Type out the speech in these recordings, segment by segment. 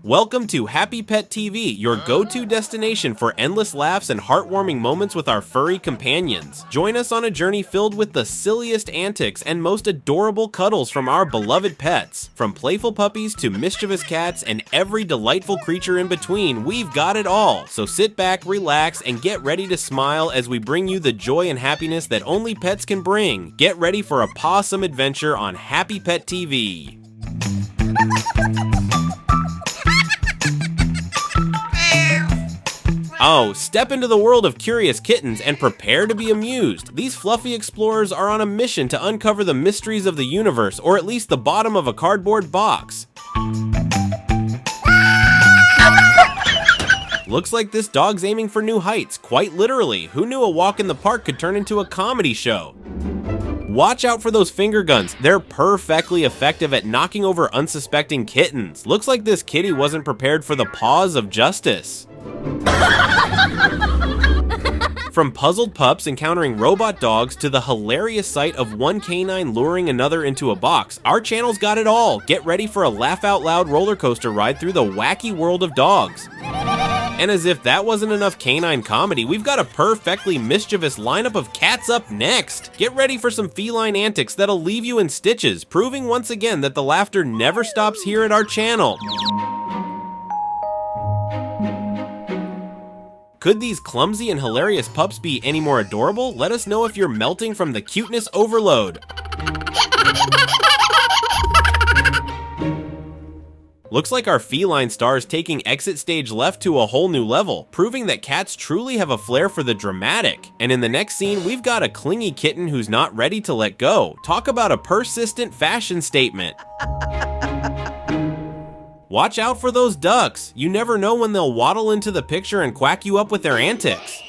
Welcome to Happy Pet TV, your go-to destination for endless laughs and heartwarming moments with our furry companions. Join us on a journey filled with the silliest antics and most adorable cuddles from our beloved pets. From playful puppies to mischievous cats and every delightful creature in between, we've got it all. So sit back, relax, and get ready to smile as we bring you the joy and happiness that only pets can bring. Get ready for a pawsome adventure on Happy Pet TV. Oh, step into the world of curious kittens and prepare to be amused. These fluffy explorers are on a mission to uncover the mysteries of the universe, or at least the bottom of a cardboard box. Looks like this dog's aiming for new heights, quite literally. Who knew a walk in the park could turn into a comedy show? Watch out for those finger guns. They're perfectly effective at knocking over unsuspecting kittens. Looks like this kitty wasn't prepared for the paws of justice. From puzzled pups encountering robot dogs to the hilarious sight of one canine luring another into a box, our channel's got it all. Get ready for a laugh-out-loud roller coaster ride through the wacky world of dogs. And as if that wasn't enough canine comedy, we've got a perfectly mischievous lineup of cats up next. Get ready for some feline antics that'll leave you in stitches, proving once again that the laughter never stops here at our channel. Could these clumsy and hilarious pups be any more adorable? Let us know if you're melting from the cuteness overload. Looks like our feline star is taking exit stage left to a whole new level, proving that cats truly have a flair for the dramatic. And in the next scene, we've got a clingy kitten who's not ready to let go. Talk about a persistent fashion statement. Watch out for those ducks. You never know when they'll waddle into the picture and quack you up with their antics.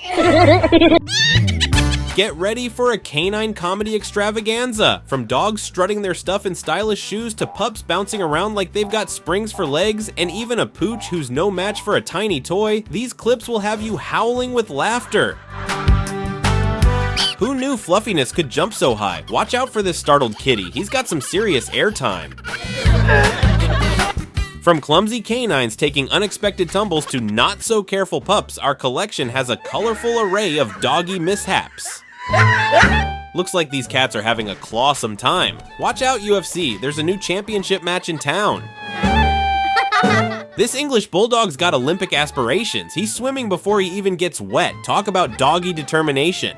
Get ready for a canine comedy extravaganza. From dogs strutting their stuff in stylish shoes to pups bouncing around like they've got springs for legs, and even a pooch who's no match for a tiny toy, these clips will have you howling with laughter. Who knew fluffiness could jump so high? Watch out for this startled kitty. He's got some serious airtime. From clumsy canines taking unexpected tumbles to not-so-careful pups, our collection has a colorful array of doggy mishaps. Looks like these cats are having a clawsome time. Watch out, UFC, there's a new championship match in town. This English bulldog's got Olympic aspirations. He's swimming before he even gets wet. Talk about doggy determination.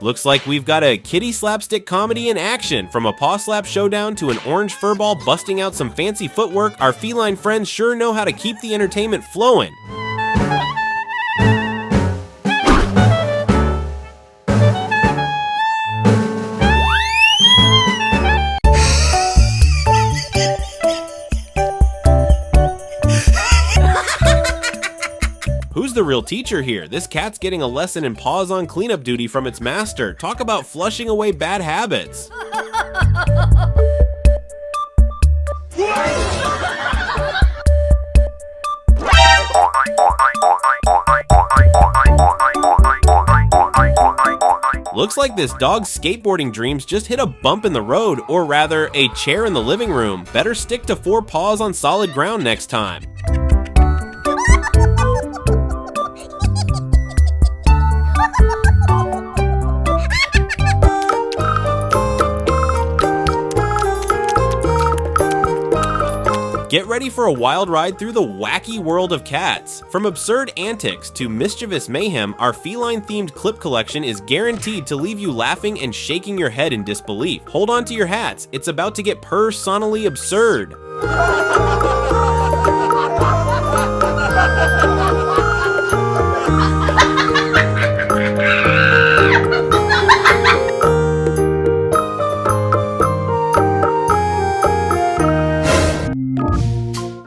Looks like we've got a kitty slapstick comedy in action. From a paw slap showdown to an orange furball busting out some fancy footwork, our feline friends sure know how to keep the entertainment flowing. Who's the real teacher here? This cat's getting a lesson in paws on cleanup duty from its master. Talk about flushing away bad habits. Looks like this dog's skateboarding dreams just hit a bump in the road, or rather, a chair in the living room. Better stick to 4 paws on solid ground next time. Get ready for a wild ride through the wacky world of cats. From absurd antics to mischievous mayhem, our feline-themed clip collection is guaranteed to leave you laughing and shaking your head in disbelief. Hold on to your hats, it's about to get personally absurd.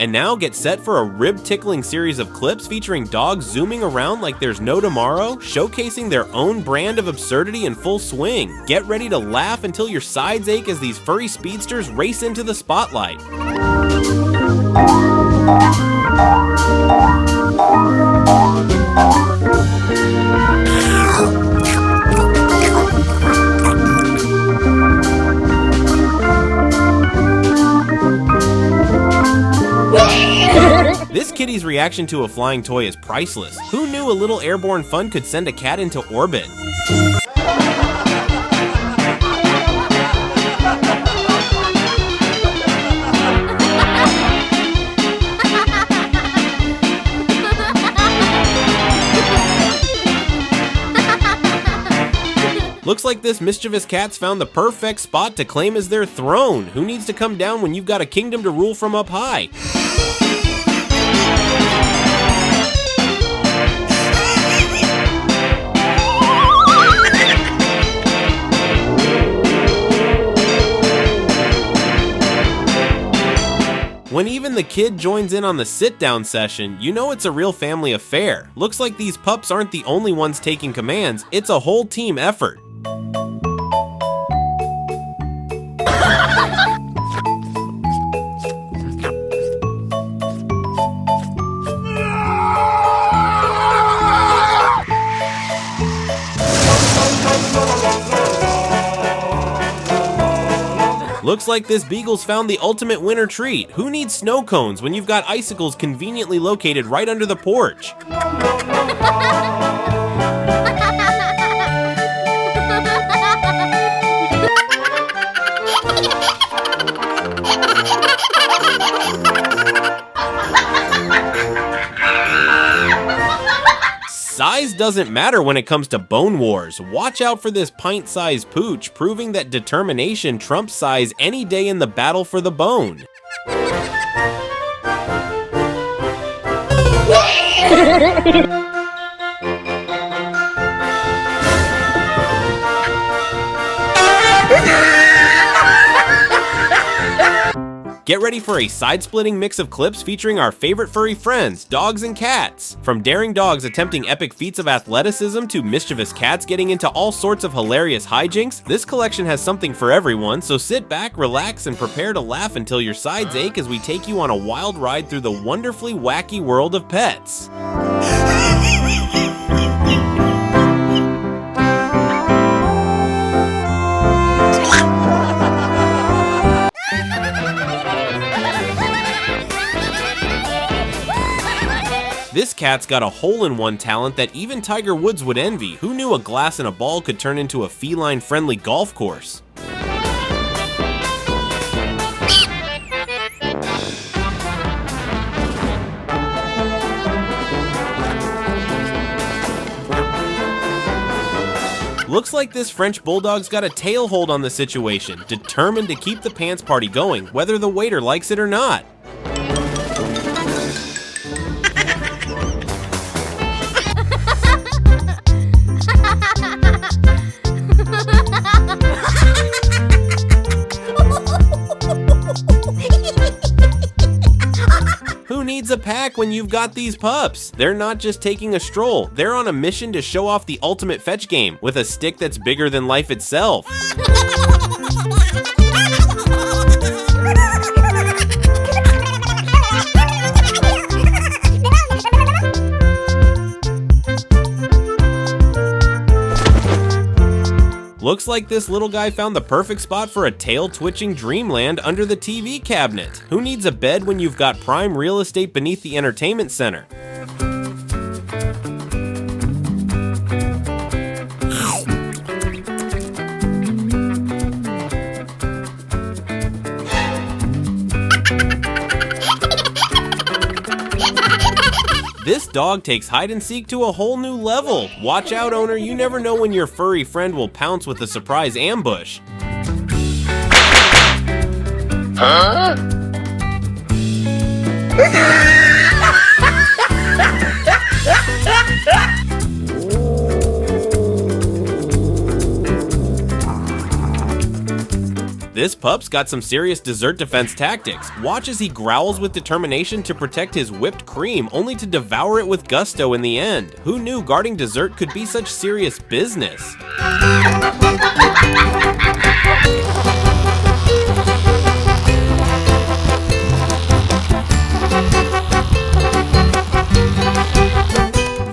And now get set for a rib-tickling series of clips featuring dogs zooming around like there's no tomorrow, showcasing their own brand of absurdity in full swing. Get ready to laugh until your sides ache as these furry speedsters race into the spotlight. kitty's reaction to a flying toy is priceless. Who knew a little airborne fun could send a cat into orbit? Looks like this mischievous cat's found the perfect spot to claim as their throne. Who needs to come down when you've got a kingdom to rule from up high? When even the kid joins in on the sit-down session, you know it's a real family affair. Looks like these pups aren't the only ones taking commands, it's a whole team effort. Looks like this beagle's found the ultimate winter treat. Who needs snow cones when you've got icicles conveniently located right under the porch? Size doesn't matter when it comes to Bone Wars. Watch out for this pint-sized pooch, proving that determination trumps size any day in the battle for the bone. Get ready for a side-splitting mix of clips featuring our favorite furry friends, dogs and cats. From daring dogs attempting epic feats of athleticism to mischievous cats getting into all sorts of hilarious hijinks, this collection has something for everyone, so sit back, relax, and prepare to laugh until your sides ache as we take you on a wild ride through the wonderfully wacky world of pets. This cat's got a hole-in-one talent that even Tiger Woods would envy. Who knew a glass and a ball could turn into a feline-friendly golf course? Looks like this French bulldog's got a tail hold on the situation, determined to keep the pants party going, whether the waiter likes it or not. Who needs a pack when you've got these pups? They're not just taking a stroll, they're on a mission to show off the ultimate fetch game with a stick that's bigger than life itself. Looks like this little guy found the perfect spot for a tail-twitching dreamland under the TV cabinet. Who needs a bed when you've got prime real estate beneath the entertainment center? This dog takes hide and seek to a whole new level. Watch out, owner, you never know when your furry friend will pounce with a surprise ambush. Huh? This pup's got some serious dessert defense tactics. Watch as he growls with determination to protect his whipped cream, only to devour it with gusto in the end. Who knew guarding dessert could be such serious business?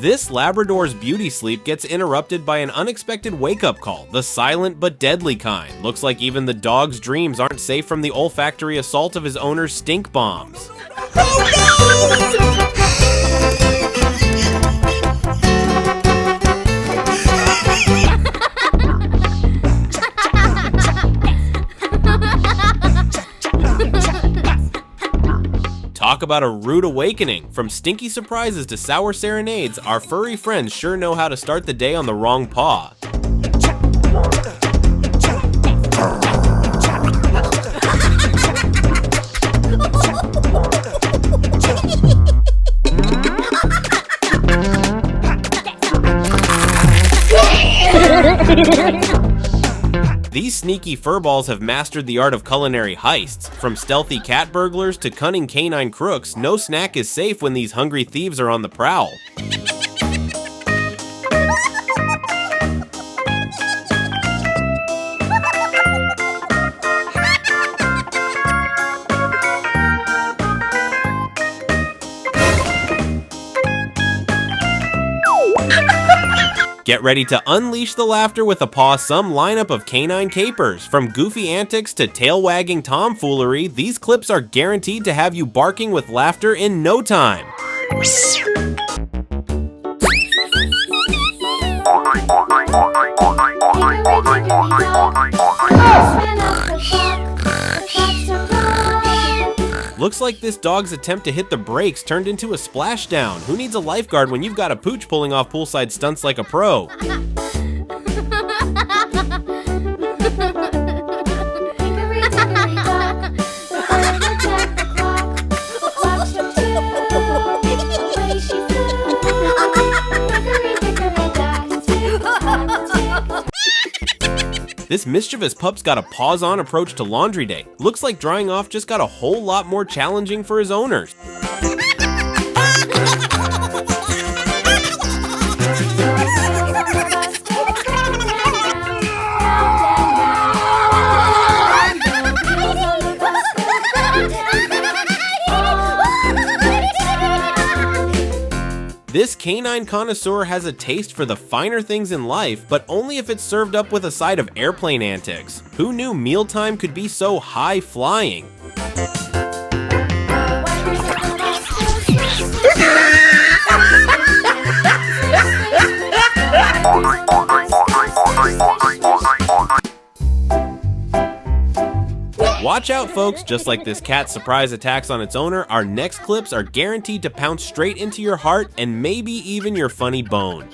This Labrador's beauty sleep gets interrupted by an unexpected wake-up call, the silent but deadly kind. Looks like even the dog's dreams aren't safe from the olfactory assault of his owner's stink bombs. Oh, no! Talk about a rude awakening. From stinky surprises to sour serenades, our furry friends sure know how to start the day on the wrong paw. These sneaky furballs have mastered the art of culinary heists. From stealthy cat burglars to cunning canine crooks, no snack is safe when these hungry thieves are on the prowl. Get ready to unleash the laughter with a pawsome lineup of canine capers. From goofy antics to tail-wagging tomfoolery, these clips are guaranteed to have you barking with laughter in no time. Looks like this dog's attempt to hit the brakes turned into a splashdown. Who needs a lifeguard when you've got a pooch pulling off poolside stunts like a pro? This mischievous pup's got a paws-on approach to laundry day. Looks like drying off just got a whole lot more challenging for his owners. This canine connoisseur has a taste for the finer things in life, but only if it's served up with a side of airplane antics. Who knew mealtime could be so high-flying? Watch out, folks. Just like this cat's surprise attacks on its owner, our next clips are guaranteed to pounce straight into your heart and maybe even your funny bone.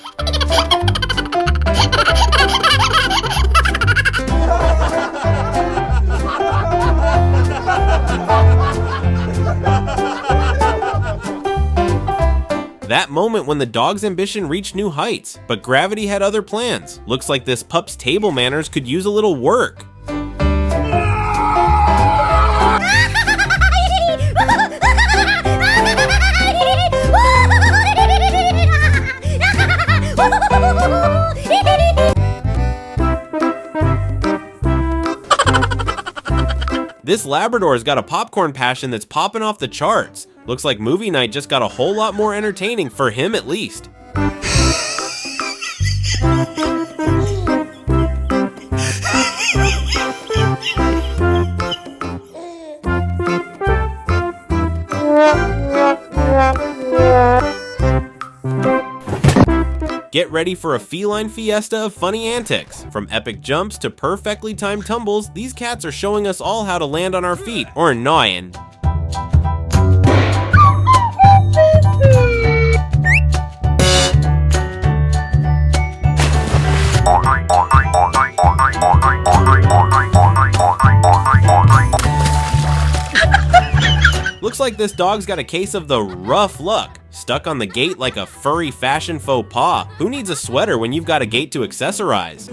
That moment when the dog's ambition reached new heights, but gravity had other plans. Looks like this pup's table manners could use a little work. This Labrador's got a popcorn passion that's popping off the charts. Looks like movie night just got a whole lot more entertaining, for him at least. Get ready for a feline fiesta of funny antics. From epic jumps to perfectly timed tumbles, these cats are showing us all how to land on our feet, or gnawing. Looks like this dog's got a case of the rough luck. Stuck on the gate like a furry fashion faux pas. Who needs a sweater when you've got a gate to accessorize?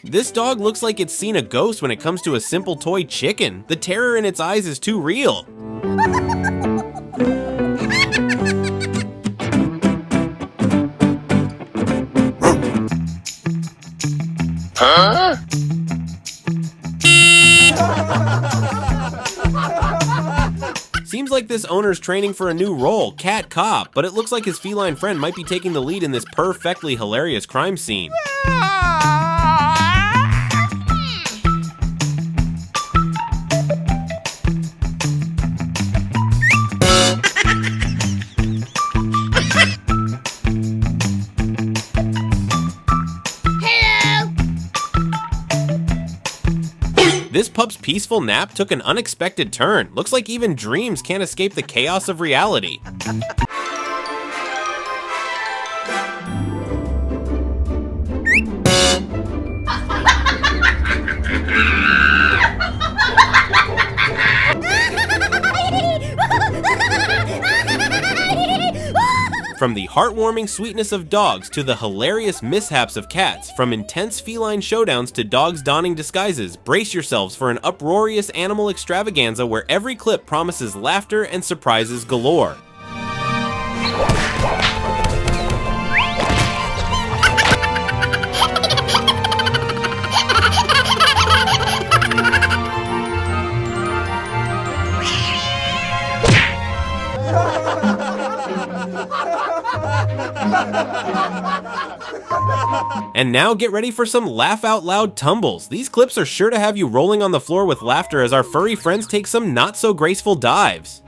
This dog looks like it's seen a ghost when it comes to a simple toy chicken. The terror in its eyes is too real. Huh? Seems like this owner's training for a new role, cat cop, but it looks like his feline friend might be taking the lead in this perfectly hilarious crime scene. This pup's peaceful nap took an unexpected turn. Looks like even dreams can't escape the chaos of reality. From the heartwarming sweetness of dogs to the hilarious mishaps of cats, from intense feline showdowns to dogs donning disguises, brace yourselves for an uproarious animal extravaganza where every clip promises laughter and surprises galore. And now get ready for some laugh out loud tumbles. These clips are sure to have you rolling on the floor with laughter as our furry friends take some not so graceful dives.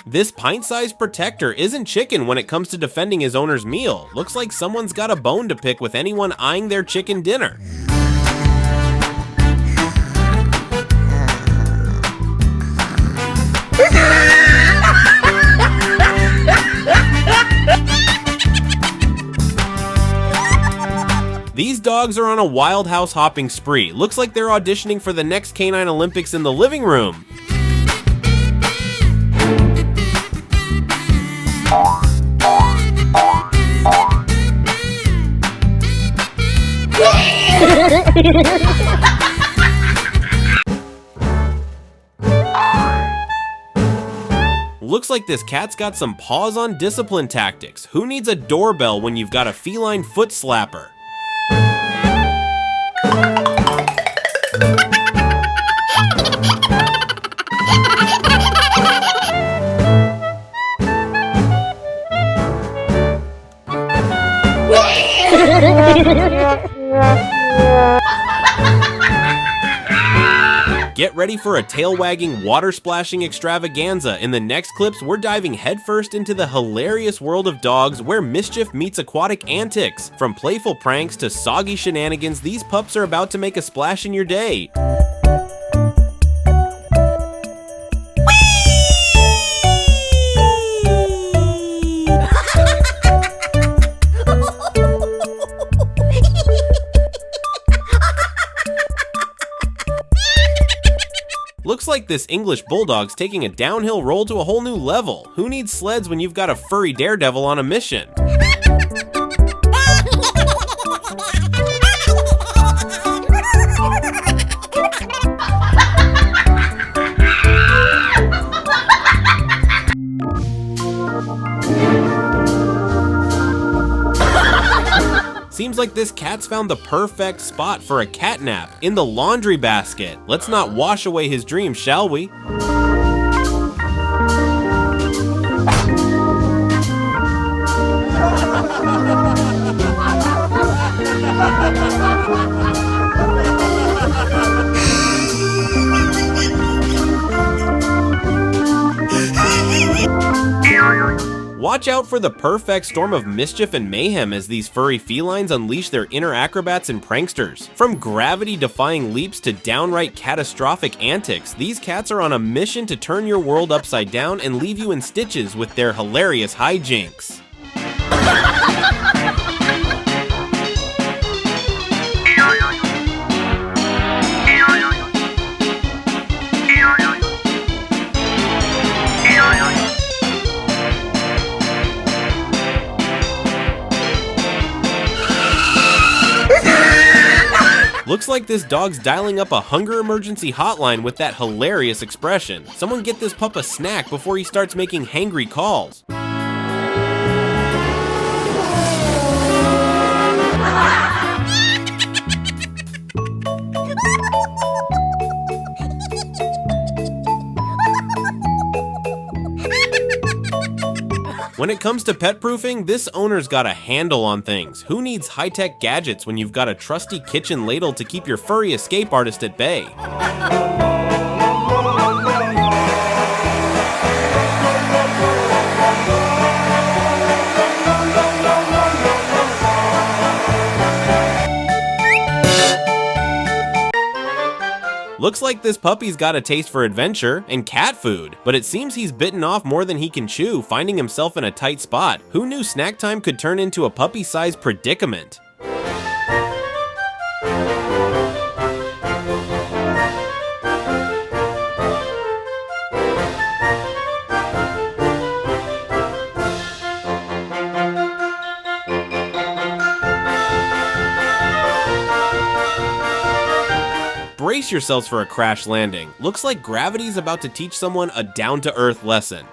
This pint-sized protector isn't chicken when it comes to defending his owner's meal. Looks like someone's got a bone to pick with anyone eyeing their chicken dinner. These dogs are on a wild house hopping spree. Looks like they're auditioning for the next Canine Olympics in the living room. Looks like this cat's got some paws on discipline tactics. Who needs a doorbell when you've got a feline foot slapper? Get ready for a tail-wagging, water-splashing extravaganza. In the next clips, we're diving headfirst into the hilarious world of dogs where mischief meets aquatic antics. From playful pranks to soggy shenanigans, these pups are about to make a splash in your day. Looks like this English Bulldog's taking a downhill roll to a whole new level. Who needs sleds when you've got a furry daredevil on a mission? Seems like this cat's found the perfect spot for a cat nap, in the laundry basket. Let's not wash away his dreams, shall we? Watch out for the perfect storm of mischief and mayhem as these furry felines unleash their inner acrobats and pranksters. From gravity-defying leaps to downright catastrophic antics, these cats are on a mission to turn your world upside down and leave you in stitches with their hilarious hijinks. Looks like this dog's dialing up a hunger emergency hotline with that hilarious expression. Someone get this pup a snack before he starts making hangry calls. When it comes to pet proofing, this owner's got a handle on things. Who needs high-tech gadgets when you've got a trusty kitchen ladle to keep your furry escape artist at bay? Looks like this puppy's got a taste for adventure and cat food, but it seems he's bitten off more than he can chew, finding himself in a tight spot. Who knew snack time could turn into a puppy-sized predicament? Brace yourselves for a crash landing. Looks like gravity's about to teach someone a down-to-earth lesson.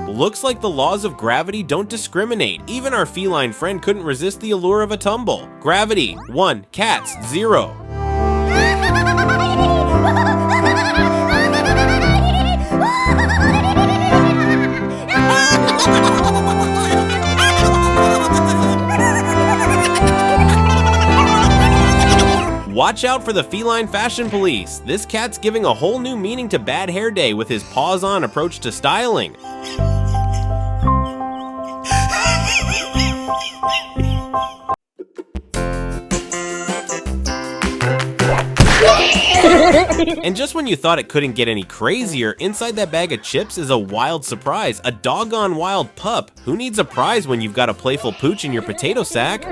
Looks like the laws of gravity don't discriminate. Even our feline friend couldn't resist the allure of a tumble. Gravity, 1. Cats, 0. Watch out for the feline fashion police. This cat's giving a whole new meaning to Bad Hair Day with his paws-on approach to styling. And just when you thought it couldn't get any crazier, inside that bag of chips is a wild surprise, a doggone wild pup. Who needs a prize when you've got a playful pooch in your potato sack?